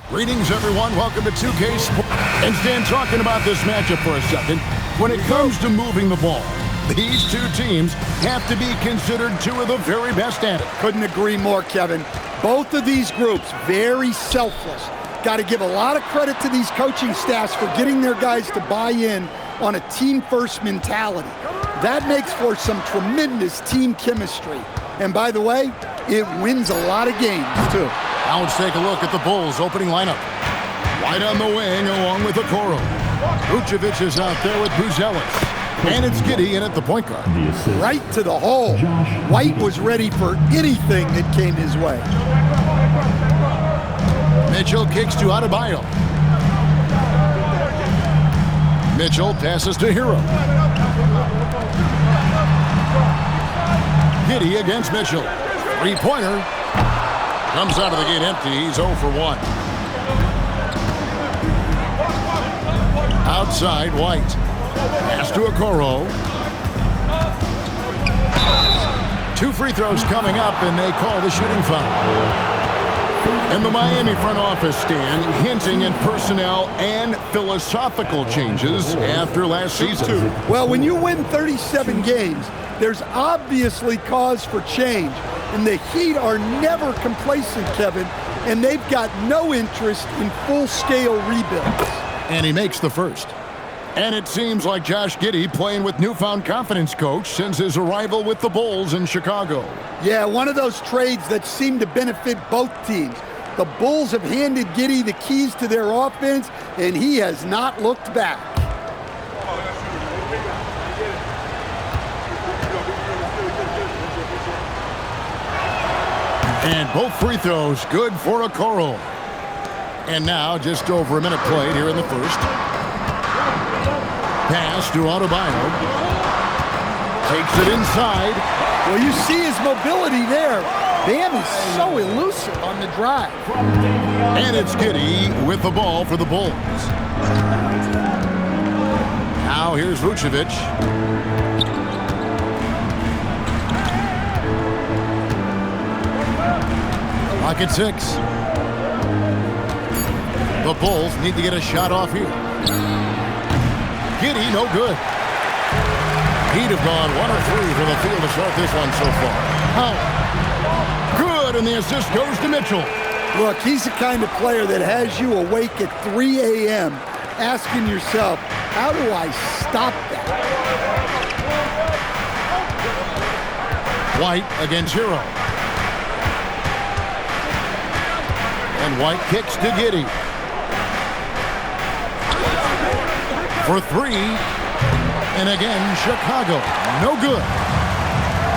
Greetings, everyone. Welcome to 2K Sports. And Stan, talking about this matchup for a second. When it comes to moving the ball, these two teams have to be considered two of the very best at it. Couldn't agree more, Kevin. Both of these groups, very selfless. Got to give a lot of credit to these coaching staffs for getting their guys to buy in on a team-first mentality. That makes for some tremendous team chemistry. And by the way, it wins a lot of games, too. Now let's take a look at the Bulls' opening lineup. White on the wing along with Okoro. Vucevic is out there with Buzelis. And it's Giddey in at the point guard. Right to the hole. White was ready for anything that came his way. Mitchell kicks to Adebayo. Mitchell passes to Hero. Giddey against Mitchell. Three-pointer. Comes out of the gate empty. He's 0 for 1. Outside, White. Pass to Okoro. 2 free throws coming up, and they call the shooting foul. And the Miami front office, Stan, hinting at personnel and philosophical changes after last season. Well, when you win 37 games, there's obviously cause for change. And the Heat are never complacent, Kevin, and they've got no interest in full-scale rebuilds. And he makes the first. And it seems like Josh Giddey playing with newfound confidence, coach, since his arrival with the Bulls in Chicago. Yeah, one of those trades that seem to benefit both teams. The Bulls have handed Giddey the keys to their offense, and he has not looked back. And both free throws good for Okoro. And now just over a minute played here in the first. Pass to Adebayo. Takes it inside. Well, you see his mobility there. Bam is so elusive on the drive. And it's Giddey with the ball for the Bulls. Now here's Vucevic. Clock at 6. The Bulls need to get a shot off here. Giddey, no good. He'd have gone 1 of 3 from the field to start this one so far. How? Good, and the assist goes to Mitchell. Look, he's the kind of player that has you awake at 3 a.m. asking yourself, how do I stop that? White against Hero. And White kicks to Giddey. For 3. And again, Chicago. No good.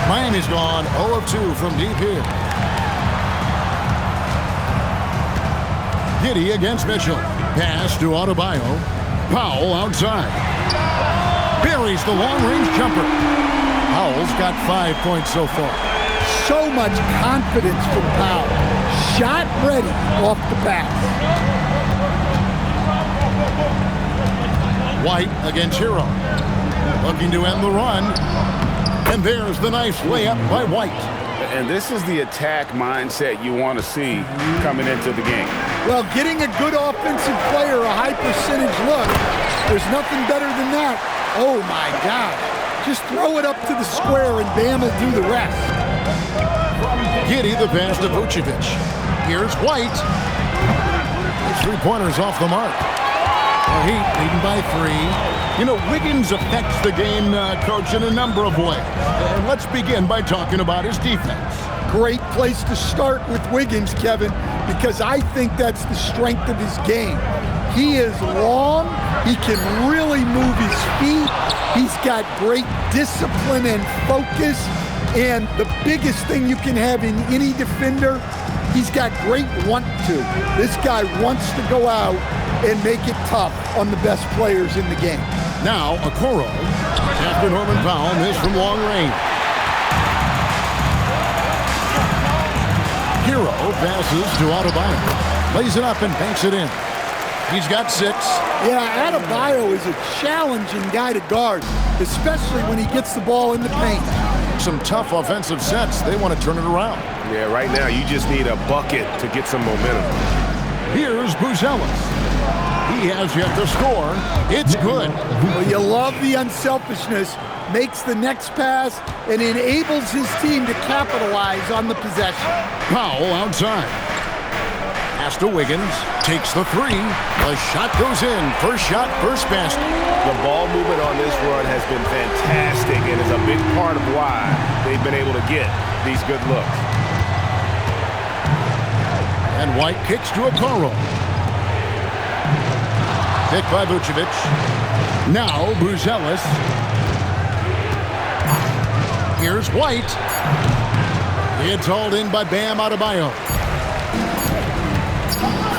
Miami's gone 0 of 2 from deep here. Giddey against Mitchell. Pass to Adebayo. Powell outside. Buries the long-range jumper. Powell's got 5 points so far. So much confidence from Powell. Shot ready off the pass. White against Hero. Looking to end the run. And there's the nice layup by White. And this is the attack mindset you want to see coming into the game. Well, getting a good offensive player a high percentage look, there's nothing better than that. Oh, my God. Just throw it up to the square and Bam will do the rest. Giddey the pass to Vucevic. Here's White. His three-pointers off the mark. The Heat leading by 3. You know, Wiggins affects the game, Coach, in a number of ways. And let's begin by talking about his defense. Great place to start with Wiggins, Kevin, because I think that's the strength of his game. He is long. He can really move his feet. He's got great discipline and focus. And the biggest thing you can have in any defender, he's got great want to. This guy wants to go out and make it tough on the best players in the game. Now, Okoro, after Norman Powell missed from long range. Hero passes to Adebayo. Lays it up and banks it in. He's got 6. Yeah, Adebayo is a challenging guy to guard, especially when he gets the ball in the paint. Some tough offensive sets. They want to turn it around. Yeah, right now you just need a bucket to get some momentum. Here's Buzelis. He has yet to score. It's good. Well, you love the unselfishness. Makes the next pass and enables his team to capitalize on the possession. Powell outside. Pass to Wiggins. Takes the three. The shot goes in. First shot, first basket. The ball movement on this run has been fantastic and is a big part of why they've been able to get these good looks. And White kicks to Okoro. Pick by Vucevic. Now Buzelis. Here's White. It's hauled in by Bam Adebayo.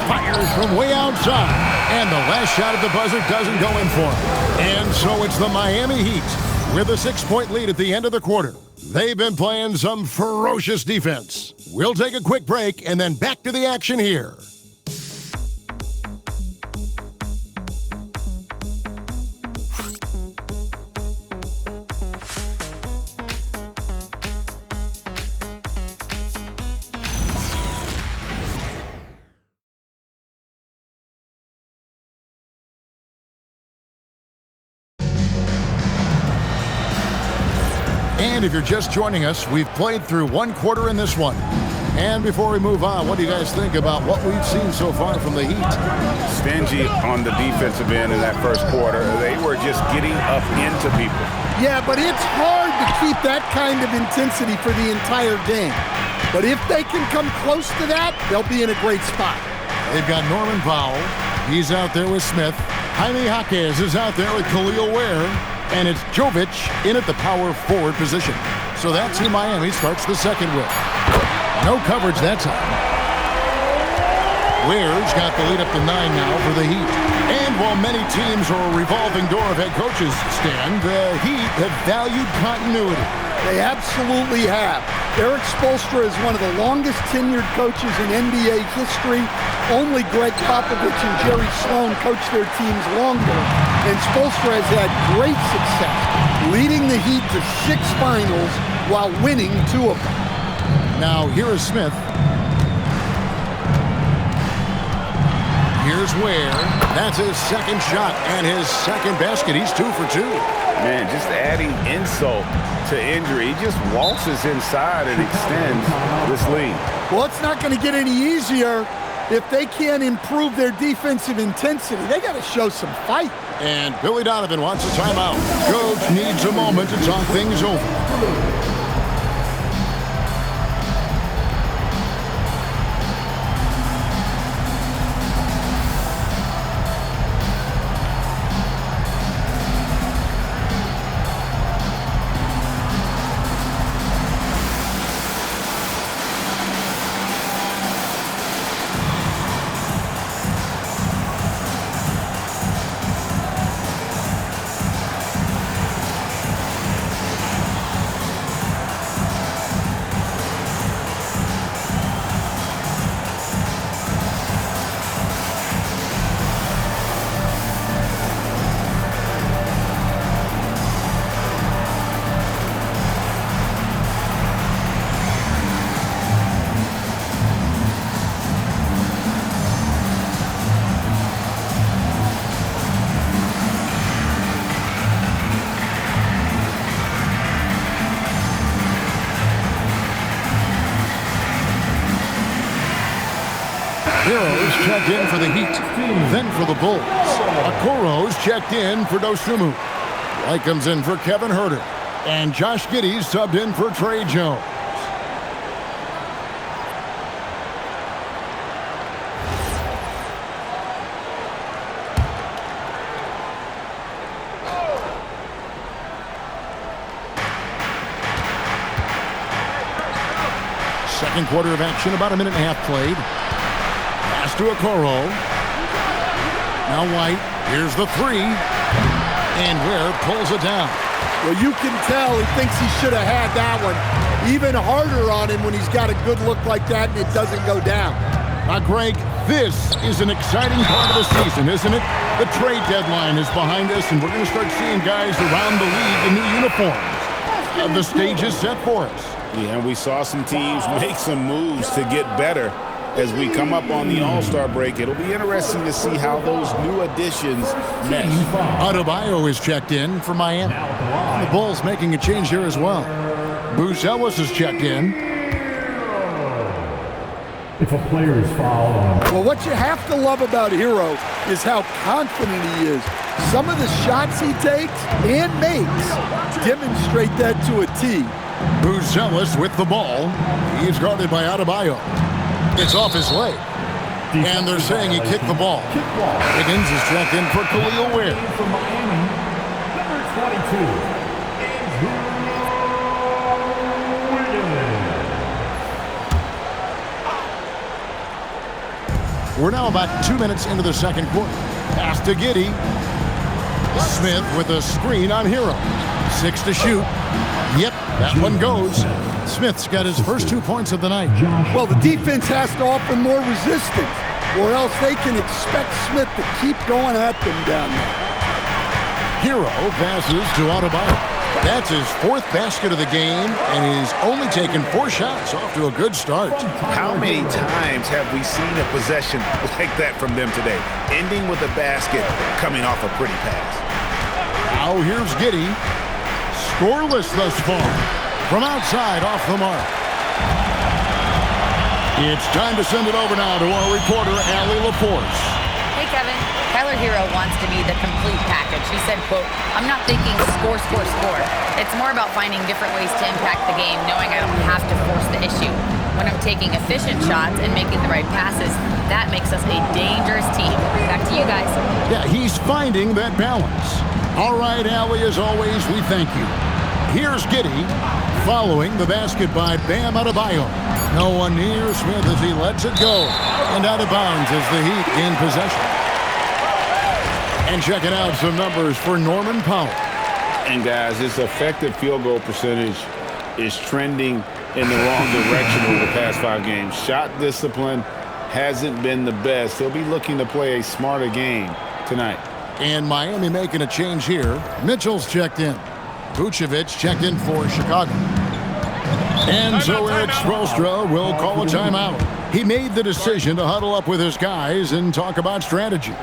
Fires from way outside. And the last shot at the buzzer doesn't go in for him. And so it's the Miami Heat with a 6-point lead at the end of the quarter. They've been playing some ferocious defense. We'll take a quick break and then back to the action here. And if you're just joining us, we've played through one quarter in this one. And before we move on, what do you guys think about what we've seen so far from the Heat? Stingy on the defensive end in that first quarter. They were just getting up into people. Yeah, but it's hard to keep that kind of intensity for the entire game. But if they can come close to that, they'll be in a great spot. They've got Norman Powell. He's out there with Smith. Jaime Jaquez is out there with Khalil Ware. And it's Jovic in at the power forward position. So that's who Miami starts the second with. No coverage that time. Ware's got the lead up to 9 now for the Heat. And while many teams are a revolving door of head coaches, Stan, the Heat have valued continuity. They absolutely have. Eric Spoelstra is one of the longest tenured coaches in NBA history. Only Greg Popovich and Jerry Sloan coached their teams longer. And Spoelstra has had great success, leading the Heat to 6 finals while winning 2 of them. Now, here is Smith. Here's Ware. That's his second shot and his second basket. He's 2 for 2. Man, just adding insult to injury. He just waltzes inside and extends this lead. Well, it's not going to get any easier if they can't improve their defensive intensity. They got to show some fight. And Billy Donovan wants a timeout. Coach needs a moment to talk things over. Heroes checked in for the Heat, then for the Bulls. Okoro's checked in for Dosunmu. White comes in for Kevin Huerter. And Josh Giddey subbed in for Tre Jones. Second quarter of action, about a minute and a half played. Pass to Okoro. Now White. Here's the three. And Ware pulls it down. Well, you can tell he thinks he should have had that one. Even harder on him when he's got a good look like that and it doesn't go down. Greg, this is an exciting part of the season, isn't it? The trade deadline is behind us, and we're going to start seeing guys around the league in new uniforms. The stage is set for us. Yeah, and we saw some teams make some moves to get better as we come up on the All-Star break. It'll be interesting to see how those new additions mesh. Adebayo is checked in for Miami. The Bulls making a change here as well. Booz Ellis is checked in. If a player is fouled on. Well, what you have to love about Hero is how confident he is. Some of the shots he takes and makes demonstrate that to a T. Booz Ellis with the ball. He's guarded by Adebayo. It's off his leg. And they're saying he kicked the ball. Higgins is checked in for Khalil Ware. For Miami, number 22. We're now about 2 minutes into the second quarter. Pass to Giddey. Smith with a screen on Hero. 6 to shoot. Yep, that one goes. Smith's got his first 2 points of the night. Well, the defense has to offer more resistance, or else they can expect Smith to keep going at them down there. Hero passes to Adebayo. That's his 4th basket of the game, and he's only taken 4 shots. Off to a good start. How many times have we seen a possession like that from them today? Ending with a basket, coming off a pretty pass. Now here's Giddey. Scoreless thus far. From outside, off the mark. It's time to send it over now to our reporter, Allie LaForce. Hey, Kevin. Tyler Hero wants to be the complete package. He said, quote, "I'm not thinking score, score, score. It's more about finding different ways to impact the game, knowing I don't have to force the issue. When I'm taking efficient shots and making the right passes, that makes us a dangerous team." Back to you guys. Yeah, he's finding that balance. All right, Allie, as always, we thank you. Here's Giddey following the basket by Bam Adebayo. No one near Smith as he lets it go. And out of bounds as the Heat in possession. And checking out some numbers for Norman Powell. And guys, his effective field goal percentage is trending in the wrong direction over the past 5 games. Shot discipline hasn't been the best. He'll be looking to play a smarter game tonight. And Miami making a change here. Mitchell's checked in. Vucevic checked in for Chicago. And so Eric Spoelstra will call a timeout. He made the decision to huddle up with his guys and talk about strategy.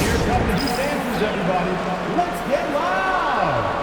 Here come the defenses, everybody. Let's get loud.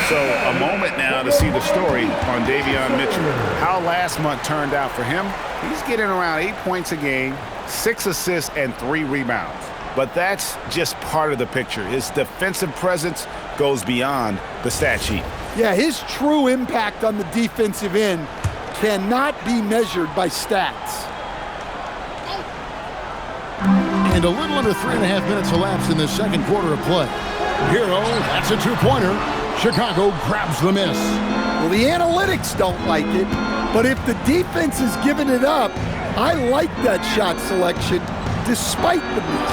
So a moment now to see the story on Davion Mitchell. How last month turned out for him. He's getting around 8 points a game, 6 assists, and 3 rebounds. But that's just part of the picture. His defensive presence goes beyond the stat sheet. Yeah, his true impact on the defensive end cannot be measured by stats. And a little under 3.5 minutes elapsed in the second quarter of play. Hero, that's a 2-pointer. Chicago grabs the miss. Well, the analytics don't like it, but if the defense is giving it up, I like that shot selection despite the miss.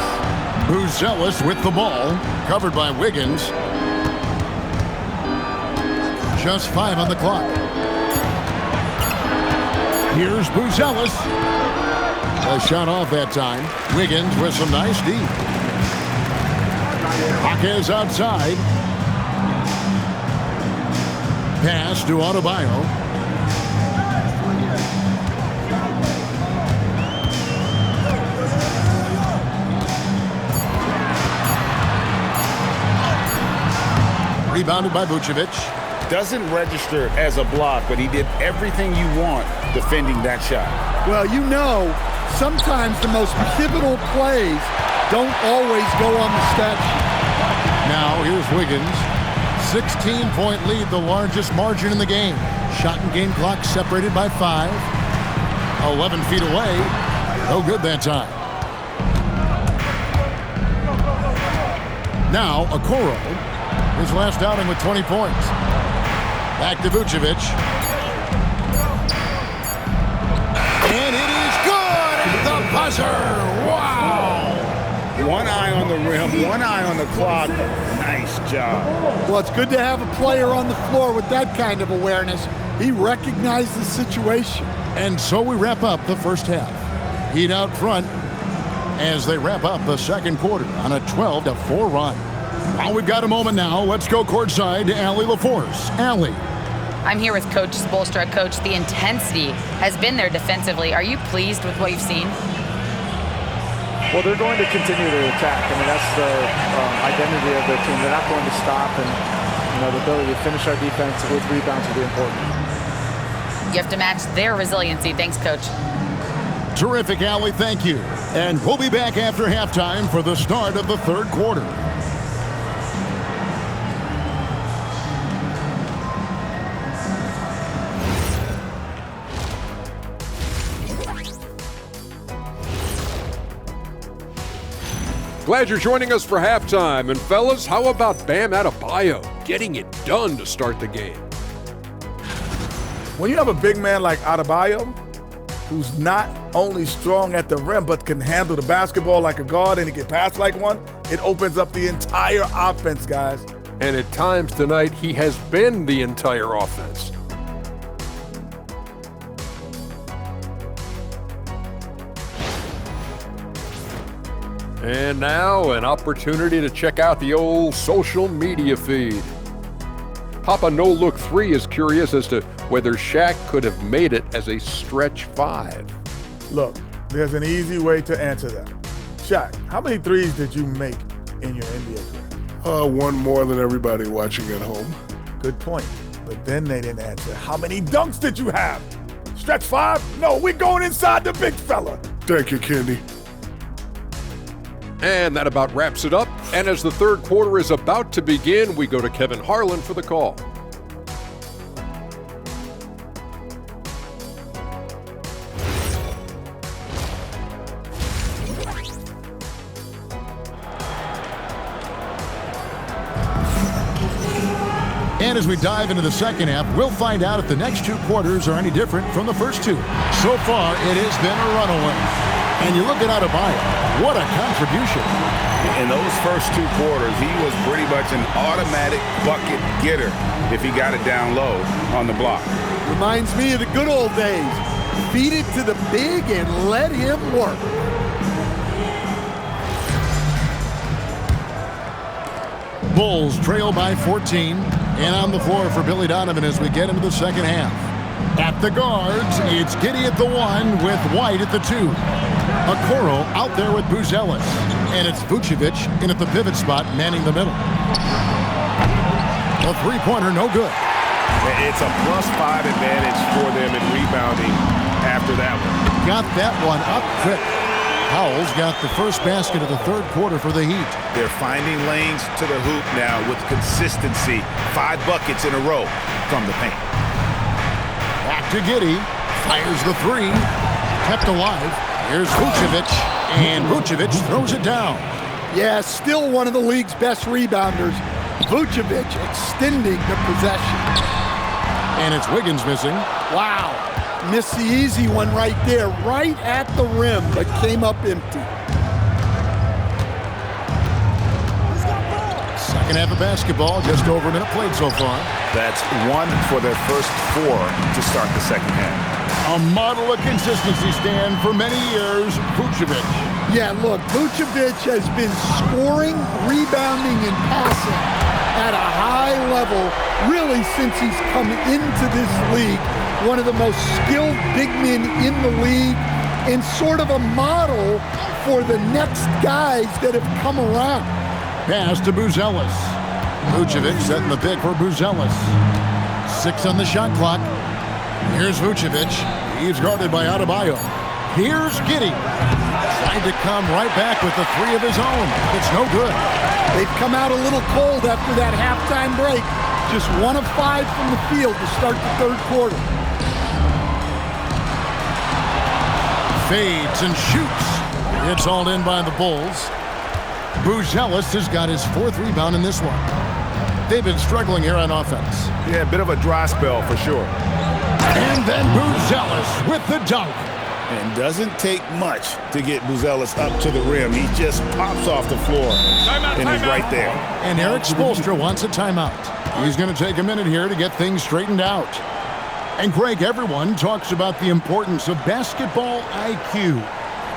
Booz Ellis with the ball, covered by Wiggins. Just 5 on the clock. Here's Booz Ellis. A shot off that time. Wiggins with some nice D. Jaquez outside. Pass to Adebayo. Rebounded by Vucevic. Doesn't register as a block, but he did everything you want defending that shot. Well, you know, sometimes the most pivotal plays don't always go on the stat sheet. Now here's Wiggins. 16-point lead, the largest margin in the game. Shot and game clock separated by 5. 11 feet away. No good that time. Now Okoro, his last outing with 20 points. Back to Vucevic. And it is good at the buzzer. Wow. One eye on the rim, one eye on the clock. Nice job. Well, it's good to have a player on the floor with that kind of awareness. He recognized the situation. And so we wrap up the first half. Heat out front as they wrap up the second quarter on a 12-4 run. Well, we've got a moment now. Let's go courtside to Allie LaForce. Allie. I'm here with Coach Spoelstra. Coach, the intensity has been there defensively. Are you pleased with what you've seen? Well, they're going to continue to attack. I mean, that's the identity of their team. They're not going to stop, and the ability to finish our defense with rebounds will be important. You have to match their resiliency. Thanks, Coach. Terrific, Allie. Thank you. And we'll be back after halftime for the start of the third quarter. Glad you're joining us for halftime. And fellas, how about Bam Adebayo getting it done to start the game? When you have a big man like Adebayo, who's not only strong at the rim, but can handle the basketball like a guard and he can pass like one, it opens up the entire offense, guys. And at times tonight, he has been the entire offense. And now, an opportunity to check out the old social media feed. Papa No Look 3 is curious as to whether Shaq could have made it as a stretch 5. Look, there's an easy way to answer that. Shaq, how many threes did you make in your NBA career? One more than everybody watching at home. Good point. But then they didn't answer. How many dunks did you have? Stretch 5? No, we're going inside the big fella. Thank you, Kenny. And that about wraps it up. And as the third quarter is about to begin, we go to Kevin Harlan for the call. And as we dive into the second half, we'll find out if the next two quarters are any different from the first two. So far, it has been a runaway. And you look at Adebayo, what a contribution. In those first two quarters, he was pretty much an automatic bucket getter if he got it down low on the block. Reminds me of the good old days. Feed it to the big and let him work. Bulls trail by 14. And on the floor for Billy Donovan as we get into the second half. At the guards, it's Giddey at the 1 with White at the 2. Okoro out there with Buzelis. And it's Vucevic in at the pivot spot, manning the middle. A three-pointer, no good. It's a +5 advantage for them in rebounding after that one. Got that one up quick. Howell's got the first basket of the third quarter for the Heat. They're finding lanes to the hoop now with consistency. 5 buckets in a row from the paint. Back to Giddey. Fires the 3. Kept alive. Here's Vucevic. And Vucevic throws it down. Yeah, still one of the league's best rebounders. Vucevic extending the possession. And it's Wiggins missing. Wow. Missed the easy one right there, right at the rim, but came up empty. Second half of basketball, just over a minute played so far. That's 1 for their first 4 to start the second half. A model of consistency, Stan, for many years, Vucevic. Yeah, look, Vucevic has been scoring, rebounding, and passing at a high level really since he's come into this league. One of the most skilled big men in the league and sort of a model for the next guys that have come around. Pass to Buzelis. Vucevic setting the pick for Buzelis. 6 on the shot clock. Here's Vucevic. He's guarded by Adebayo. Here's Giddey. Trying to come right back with the 3 of his own. It's no good. They've come out a little cold after that halftime break. Just 1 of 5 from the field to start the third quarter. Fades and shoots. It's hauled in by the Bulls. Buzelis has got his 4th rebound in this one. They've been struggling here on offense. Yeah, a bit of a dry spell for sure. And then Buzelis with the dunk. And doesn't take much to get Buzelis up to the rim. He just pops off the floor and he's right there. And Eric Spoelstra wants a timeout. He's going to take a minute here to get things straightened out. And Greg, everyone talks about the importance of basketball IQ.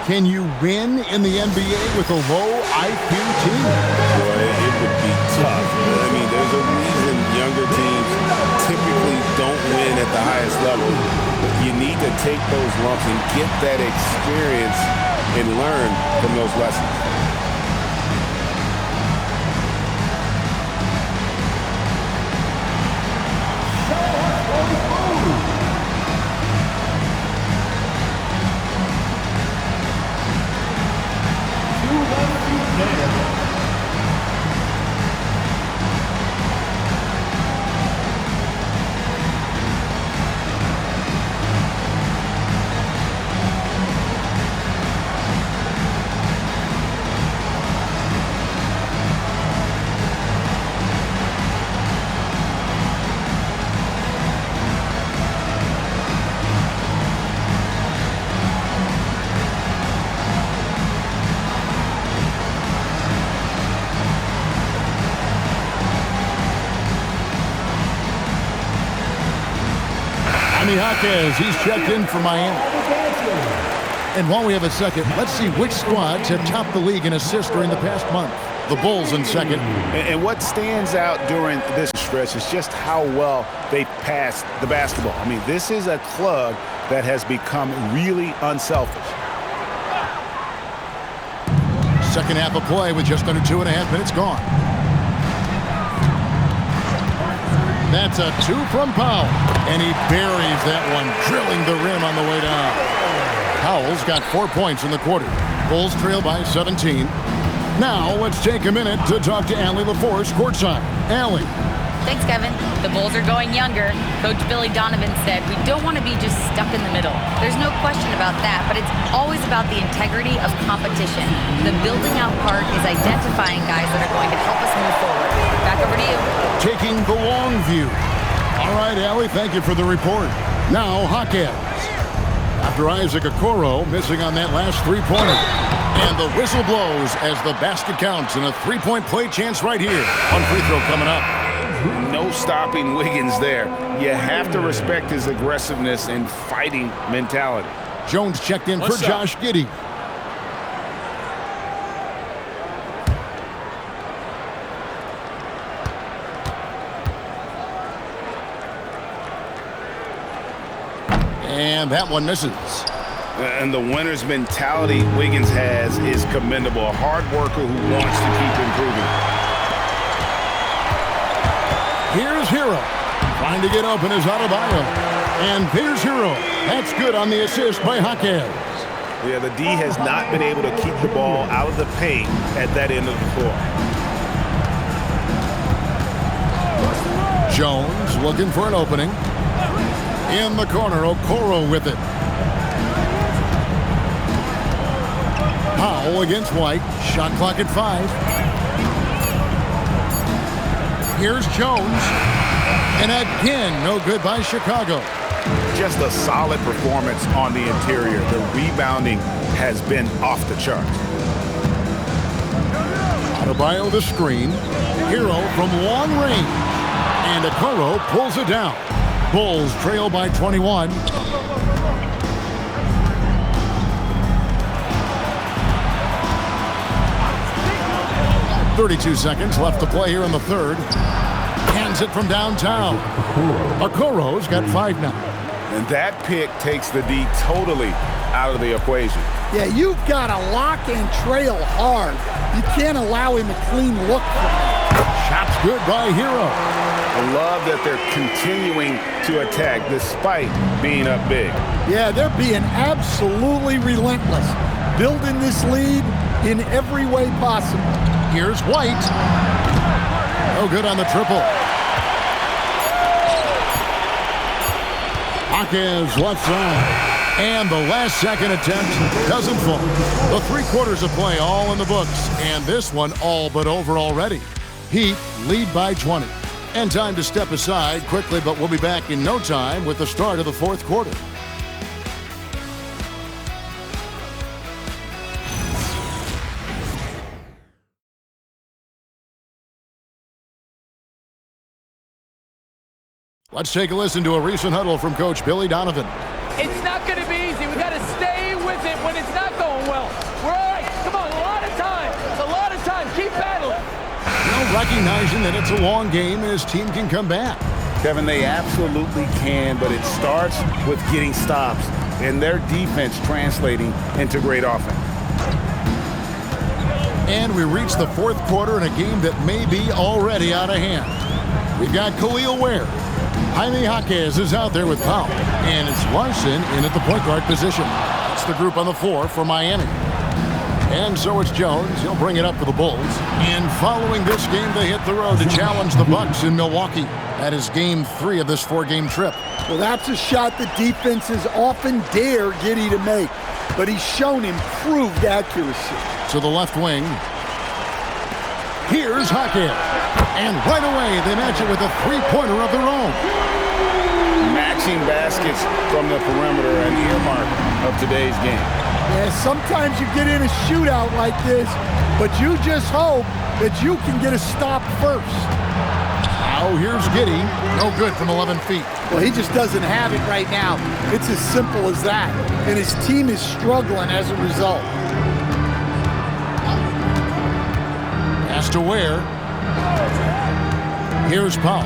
Can you win in the NBA with a low IQ team? Boy, it would be tough. I mean, there's a reason younger teams typically don't win at the highest level. You need to take those lumps and get that experience and learn from those lessons. Jaquez, he's checked in for Miami. And while we have a second, let's see which squads have topped the league in assists during the past month. The Bulls in second. And what stands out during this stretch is just how well they passed the basketball. I mean, this is a club that has become really unselfish. Second half of play with just under 2.5 minutes gone. That's a 2 from Powell. And he buries that one, drilling the rim on the way down. Powell's got 4 points in the quarter. Bulls trail by 17. Now let's take a minute to talk to Allie LaForce courtside. Allie. Thanks, Kevin. The Bulls are going younger. Coach Billy Donovan said, we don't want to be just stuck in the middle. There's no question about that, but it's always about the integrity of competition. The building out part is identifying guys that are going to help us move forward. Back over to you. Taking the long view. All right, Allie, thank you for the report. Now, Hawkins. After Isaac Okoro missing on that last three-pointer. And the whistle blows as the basket counts and a three-point play chance right here. One free throw coming up. No stopping Wiggins there. You have to respect his aggressiveness and fighting mentality. Jones checked in for Josh Giddey. And that one misses. And the winner's mentality Wiggins has is commendable. A hard worker who wants to keep improving. Here's Hero. Trying to get open is Adebayo. And here's Hero. That's good on the assist by Jaquez. Yeah, the D has not been able to keep the ball out of the paint at that end of the floor. Jones looking for an opening. In the corner, Okoro with it. Powell against White. Shot clock at 5. Here's Jones. And again, no good by Chicago. Just a solid performance on the interior. The rebounding has been off the charts. Adebayo the screen. Hero from long range. And Okoro pulls it down. Bulls trail by 21. 32 seconds left to play here in the third. Hands it from downtown. Okoro's got 5 now. And that pick takes the D totally out of the equation. Yeah, you've got to lock and trail hard. You can't allow him a clean look from that. Shot's good by Hero. I love that they're continuing to attack despite being up big. Yeah, they're being absolutely relentless, building this lead in every way possible. Here's White. No good on the triple. Jaquez left side. And the last second attempt doesn't fall. The 3 quarters of play all in the books. And this one all but over already. Heat lead by 20. And time to step aside quickly, but we'll be back in no time with the start of the 4th quarter. Let's take a listen to a recent huddle from Coach Billy Donovan. It's not going to be easy. We got to stay with it when it's not going well. We're all right. Come on, a lot of time. A lot of time. Keep battling. Recognizing that it's a long game and his team can come back. Kevin, they absolutely can, but it starts with getting stops and their defense translating into great offense. And we reach the 4th quarter in a game that may be already out of hand. We've got Khalil Ware. Jaime Jaquez is out there with Powell. And it's Larson in at the point guard position. That's the group on the floor for Miami. And so it's Jones. He'll bring it up for the Bulls. And following this game, they hit the road to challenge the Bucks in Milwaukee. That is game 3 of this 4-game trip. Well, that's a shot that defenses often dare Giddey to make. But he's shown improved accuracy. To the left wing. Here's Jaquez. And right away, they match it with a 3-pointer of their own. Matching baskets from the perimeter, an earmark of today's game. Yeah, sometimes you get in a shootout like this, but you just hope that you can get a stop first. Now here's Giddey. No good from 11 feet. Well, he just doesn't have it right now. It's as simple as that. And his team is struggling as a result. Pass to Ware. Here's Powell.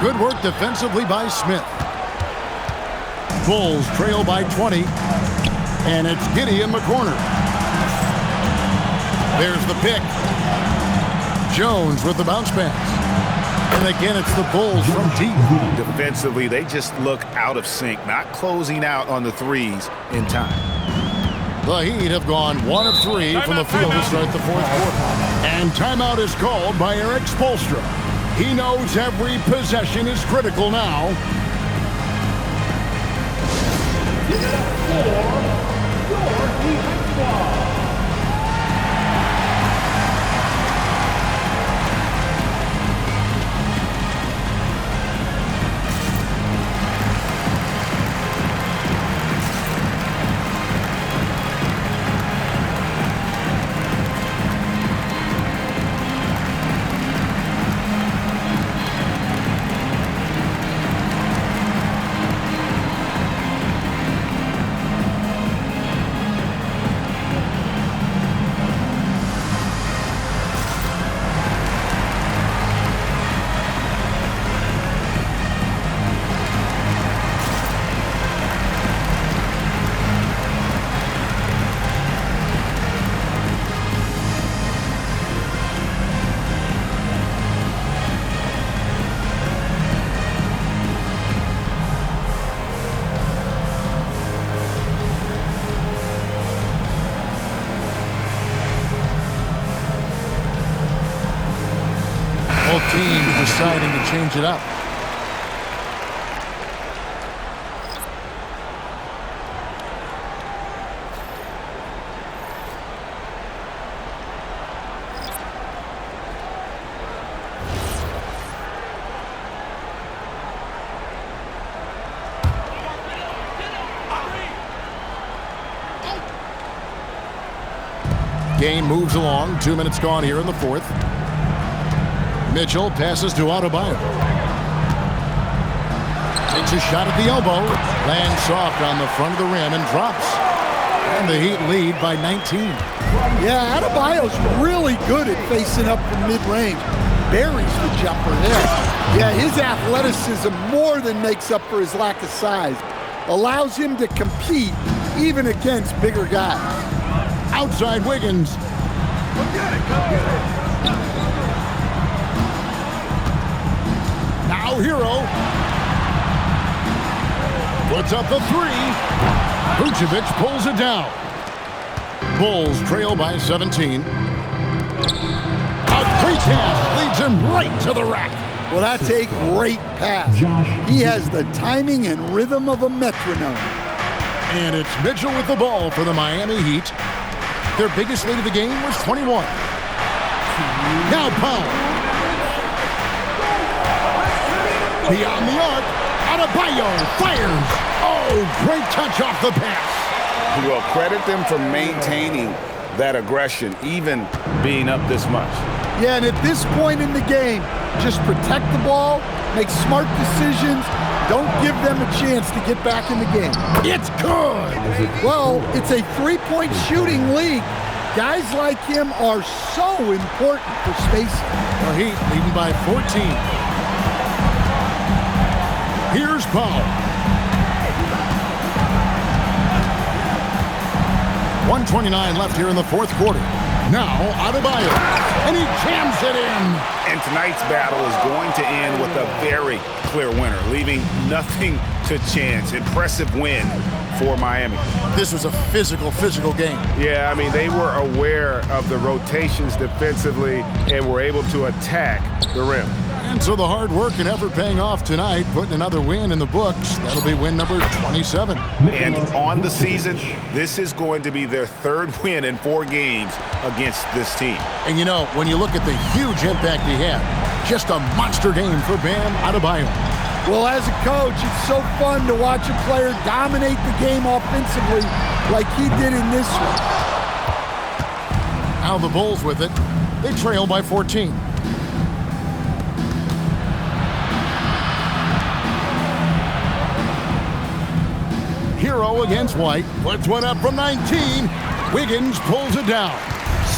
Good work defensively by Smith. Bulls trail by 20. And it's Giddey in the corner. There's the pick. Jones with the bounce pass. And again, it's the Bulls from deep. Defensively, they just look out of sync, not closing out on the threes in time. The Heat have gone 1 of 3 from the field to start the 4th quarter. And timeout is called by Eric Spoelstra. He knows every possession is critical now. Give it up for your defense squad. Both teams deciding to change it up. Game moves along. 2 minutes gone here in the 4th. Mitchell passes to Adebayo. Takes a shot at the elbow. Lands soft on the front of the rim and drops. And the Heat lead by 19. Yeah, Adebayo's really good at facing up from mid-range. Buries the jumper there. Yeah, his athleticism more than makes up for his lack of size. Allows him to compete even against bigger guys. Outside Wiggins. Now Hero puts up the three. Vucevic pulls it down. Bulls trail by 17. A precast leads him right to the rack. Well, that's a great pass. He has the timing and rhythm of a metronome. And it's Mitchell with the ball for the Miami Heat. Their biggest lead of the game was 21. Now Powell. Beyond the arc, Adebayo fires. Oh, great touch off the pass. Well, credit them for maintaining that aggression, even being up this much. Yeah, and at this point in the game, just protect the ball, make smart decisions, don't give them a chance to get back in the game. It's good. Well, it's a three-point shooting league. Guys like him are so important for spacing. The Heat leading by 14. Here's Powell. 1:29 left here in the fourth quarter. Now Adebayo, and he jams it in. And tonight's battle is going to end with a very clear winner, leaving nothing to chance. Impressive win for Miami. This was a physical game. Yeah, I mean, they were aware of the rotations defensively and were able to attack the rim. And so the hard work and effort paying off tonight, putting another win in the books. That'll be win number 27. And on the season, this is going to be their third win in 4 games against this team. And you know, when you look at the huge impact he had, just a monster game for Bam Adebayo. Well, as a coach, it's so fun to watch a player dominate the game offensively like he did in this one. Now the Bulls with it. They trail by 14. Hero against White. Puts one up from 19. Wiggins pulls it down.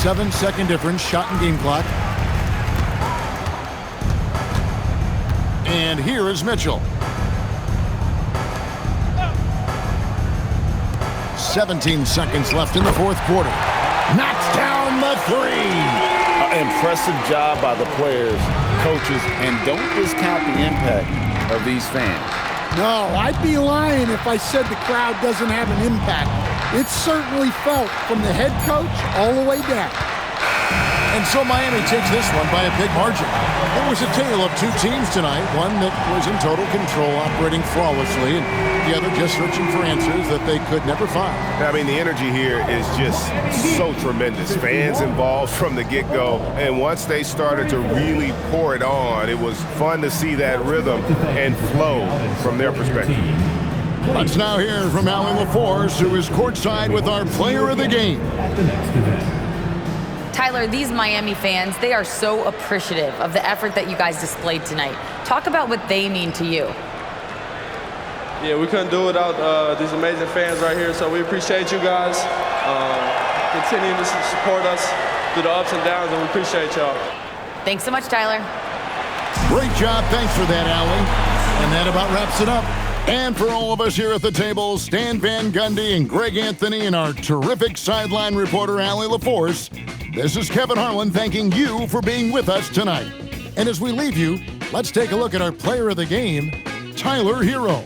7-second difference, shot and game clock. And here is Mitchell. 17 seconds left in the fourth quarter. Knocks down the three. Impressive job by the players, coaches, and don't discount the impact of these fans. No, I'd be lying if I said the crowd doesn't have an impact. It's certainly felt from the head coach all the way down. And so Miami takes this one by a big margin. It was a tale of two teams tonight, one that was in total control, operating flawlessly, and the other just searching for answers that they could never find. I mean, the energy here is just so tremendous. Fans involved from the get-go, and once they started to really pour it on, it was fun to see that rhythm and flow from their perspective. Let's now hear from Allie LaForce, who is courtside with our player of the game. Tyler, these Miami fans, they are so appreciative of the effort that you guys displayed tonight. Talk about what they mean to you. Yeah, we couldn't do it without these amazing fans right here, so we appreciate you guys. Continue to support us through the ups and downs, and we appreciate y'all. Thanks so much, Tyler. Great job. Thanks for that, Allie. And that about wraps it up. And for all of us here at the table, Stan Van Gundy and Greg Anthony and our terrific sideline reporter, Allie LaForce, this is Kevin Harlan thanking you for being with us tonight. And as we leave you, let's take a look at our player of the game, Tyler Hero.